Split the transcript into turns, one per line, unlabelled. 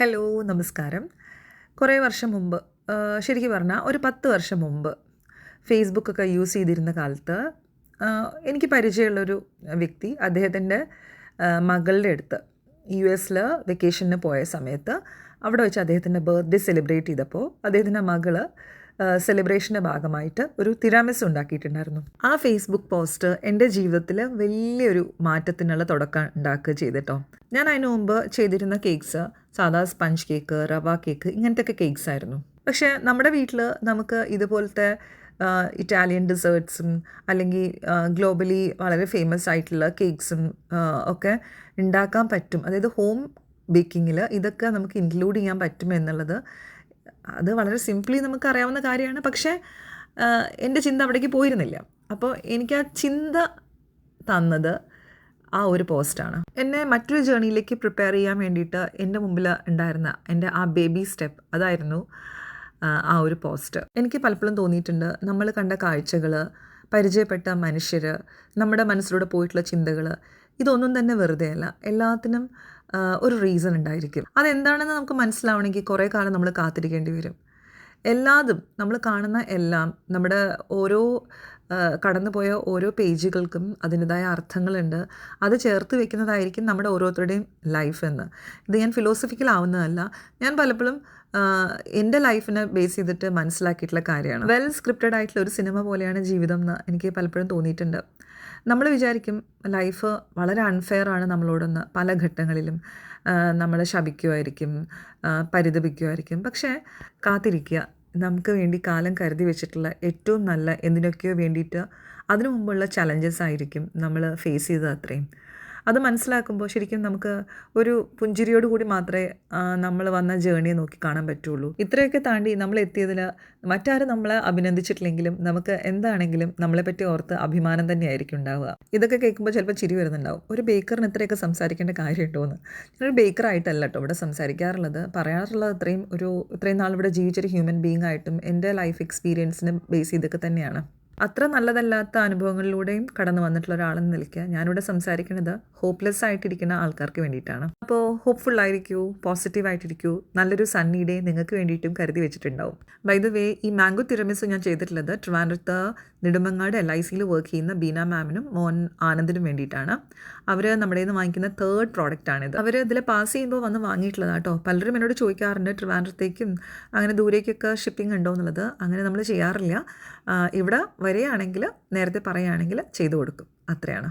Hello, നമസ്കാരം. കുറേ വർഷം മുമ്പ്, ശരിക്കും പറഞ്ഞാൽ ഒരു 10 വർഷം മുമ്പ് ഫേസ്ബുക്കൊക്കെ യൂസ് ചെയ്തിരുന്ന കാലത്ത് എനിക്ക് പരിചയമുള്ളൊരു വ്യക്തി അദ്ദേഹത്തിൻ്റെ മകളുടെ അടുത്ത് US വെക്കേഷന് പോയ സമയത്ത് അവിടെ വെച്ച് അദ്ദേഹത്തിൻ്റെ ബർത്ത്ഡേ സെലിബ്രേറ്റ് ചെയ്തപ്പോൾ അദ്ദേഹത്തിൻ്റെ മകൾ സെലിബ്രേഷൻ്റെ ഭാഗമായിട്ട് ഒരു തിരാമിസ് ഉണ്ടാക്കിയിട്ടുണ്ടായിരുന്നു. ആ ഫേസ്ബുക്ക് പോസ്റ്റ് എൻ്റെ ജീവിതത്തിൽ വലിയൊരു മാറ്റത്തിനുള്ള തുടക്കം ഉണ്ടാക്കുക ചെയ്തിട്ടോ. ഞാൻ അതിന് മുമ്പ് ചെയ്തിരുന്ന കേക്ക്സ് സാധാ സ്പഞ്ച് കേക്ക്, റവ കേക്ക്, ഇങ്ങനത്തെ കേക്ക്സ് ആയിരുന്നു. പക്ഷേ നമ്മുടെ വീട്ടിൽ നമുക്ക് ഇതുപോലത്തെ ഇറ്റാലിയൻ ഡിസേർട്ട്സും അല്ലെങ്കിൽ ഗ്ലോബലി വളരെ ഫേമസ് ആയിട്ടുള്ള കേക്ക്സും ഒക്കെ ഉണ്ടാക്കാൻ പറ്റും. അതായത് ഹോം ബേക്കിങ്ങിൽ ഇതൊക്കെ നമുക്ക് ഇൻക്ലൂഡ് ചെയ്യാൻ പറ്റും എന്നുള്ളത് അത് വളരെ സിംപ്ലി നമുക്കറിയാവുന്ന കാര്യമാണ്. പക്ഷേ എൻ്റെ ചിന്ത അവിടേക്ക് പോയിരുന്നില്ല. അപ്പോൾ എനിക്ക് ആ ചിന്ത തന്നത് ആ ഒരു പോസ്റ്റാണ്. എന്നെ മറ്റൊരു ജേണിയിലേക്ക് പ്രിപ്പയർ ചെയ്യാൻ വേണ്ടിയിട്ട് എൻ്റെ മുമ്പിൽ ഉണ്ടായിരുന്ന എൻ്റെ ആ ബേബി സ്റ്റെപ്പ് അതായിരുന്നു ആ ഒരു പോസ്റ്റ്. എനിക്ക് പലപ്പോഴും തോന്നിയിട്ടുണ്ട്, നമ്മൾ കണ്ട കാഴ്ചകൾ, പരിചയപ്പെട്ട മനുഷ്യർ, നമ്മുടെ മനസ്സിലൂടെ പോയിട്ടുള്ള ചിന്തകൾ, ഇതൊന്നും തന്നെ വെറുതെ അല്ല. എല്ലാത്തിനും ഒരു റീസൺ ഉണ്ടായിരിക്കും. അതെന്താണെന്ന് നമുക്ക് മനസ്സിലാവണമെങ്കിൽ കുറേ കാലം നമ്മൾ കാത്തിരിക്കേണ്ടി വരും. എല്ലാതും നമ്മൾ കാണുന്ന എല്ലാം നമ്മുടെ ഓരോ കടന്നുപോയ ഓരോ പേജുകൾക്കും അതിൻ്റെതായ അർത്ഥങ്ങളുണ്ട്. അത് ചേർത്ത് വെക്കുന്നതായിരിക്കും നമ്മുടെ ഓരോരുത്തരുടെയും ലൈഫ് എന്ന്. ഇത് ഞാൻ ഫിലോസഫിക്കൽ ആവുന്നതല്ല, ഞാൻ പലപ്പോഴും എൻ്റെ ലൈഫിനെ ബേസ് ചെയ്തിട്ട് മനസ്സിലാക്കിയിട്ടുള്ള കാര്യമാണ്. വെൽ സ്ക്രിപ്റ്റഡ് ആയിട്ടുള്ള ഒരു സിനിമ പോലെയാണ് ജീവിതം എന്ന് എനിക്ക് പലപ്പോഴും തോന്നിയിട്ടുണ്ട്. നമ്മൾ വിചാരിക്കും ലൈഫ് വളരെ അൺഫെയർ ആണ് നമ്മളോടൊന്ന്, പല ഘട്ടങ്ങളിലും നമ്മളെ ശപിക്കുമായിരിക്കും, പരിതപിക്കുമായിരിക്കും. പക്ഷേ കാത്തിരിക്കുക, നമുക്ക് വേണ്ടി കാലം കരുതി വെച്ചിട്ടുള്ള ഏറ്റവും നല്ല എന്തിനൊക്കെയോ വേണ്ടിയിട്ട് അതിനു മുമ്പുള്ള ചലഞ്ചസ് ആയിരിക്കും നമ്മൾ ഫേസ് ചെയ്തത് അത്രയും. അത് മനസ്സിലാക്കുമ്പോൾ ശരിക്കും നമുക്ക് ഒരു പുഞ്ചിരിയോട് കൂടി മാത്രമേ നമ്മൾ വന്ന ജേണിയെ നോക്കി കാണാൻ പറ്റുള്ളൂ. ഇത്രയൊക്കെ താണ്ടി നമ്മൾ എത്തിയതിൽ മറ്റാരും നമ്മളെ അഭിനന്ദിച്ചിട്ടില്ലെങ്കിലും നമുക്ക് എന്താണെങ്കിലും നമ്മളെപ്പറ്റി ഓർത്ത് അഭിമാനം തന്നെയായിരിക്കും ഉണ്ടാവുക. ഇതൊക്കെ കേൾക്കുമ്പോൾ ചിലപ്പോൾ ചിരി വരുന്നുണ്ടാവും, ഒരു ബേക്കറിന് ഇത്രയൊക്കെ സംസാരിക്കേണ്ട കാര്യമുണ്ടോ എന്ന്. ഞാനൊരു ബേക്കറായിട്ടല്ല കേട്ടോ ഇവിടെ സംസാരിക്കാറുള്ളത്, പറയാറുള്ളത് ഇത്രയും നാൾ ഇവിടെ ജീവിച്ചൊരു ഹ്യൂമൻ ബീങ് ആയിട്ടും എൻ്റെ ലൈഫ് എക്സ്പീരിയൻസിനെ ബേസ് ചെയ്തൊക്കെ തന്നെയാണ്. അത്ര നല്ലതല്ലാത്ത അനുഭവങ്ങളിലൂടെയും കടന്നു വന്നിട്ടുള്ള ഒരാളെന്ന് നിൽക്കുക ഞാനിവിടെ സംസാരിക്കുന്നത് ഹോപ്പ്ലെസ് ആയിട്ടിരിക്കുന്ന ആൾക്കാർക്ക് വേണ്ടിയിട്ടാണ്. അപ്പോൾ ഹോപ്പ്ഫുൾ ആയിരിക്കൂ, പോസിറ്റീവ് ആയിട്ടിരിക്കൂ. നല്ലൊരു സണ്ണി ഡേ നിങ്ങൾക്ക് വേണ്ടിയിട്ടും കരുതി വെച്ചിട്ടുണ്ടാവും. ബൈ ദ വേ, ഈ മാംഗോ തിരമിസ് ഞാൻ ചെയ്തിട്ടുള്ളത് ട്രിവാൻഡ്രത്ത് നെടുമങ്ങാട് LICയിൽ വർക്ക് ചെയ്യുന്ന ബീന മാമിനും മോൻ ആനന്ദിനും വേണ്ടിയിട്ടാണ്. അവർ നമ്മുടെ നിന്ന് വാങ്ങിക്കുന്ന 3rd പ്രോഡക്റ്റാണിത്. അവർ ഇതിൽ പാസ് ചെയ്യുമ്പോൾ വന്ന് വാങ്ങിയിട്ടുള്ളതാണ് കേട്ടോ. പലരും എന്നോട് ചോദിക്കാറുണ്ട് ട്രിവാൻഡ്രത്തേക്കും അങ്ങനെ ദൂരേക്കൊക്കെ ഷിപ്പിംഗ് ഉണ്ടോ എന്നുള്ളത്. അങ്ങനെ നമ്മൾ ചെയ്യാറില്ല. ഇവിടെ വരികയാണെങ്കിൽ നേരത്തെ പറയുകയാണെങ്കിൽ ചെയ്തു കൊടുക്കും, അത്രയാണ്.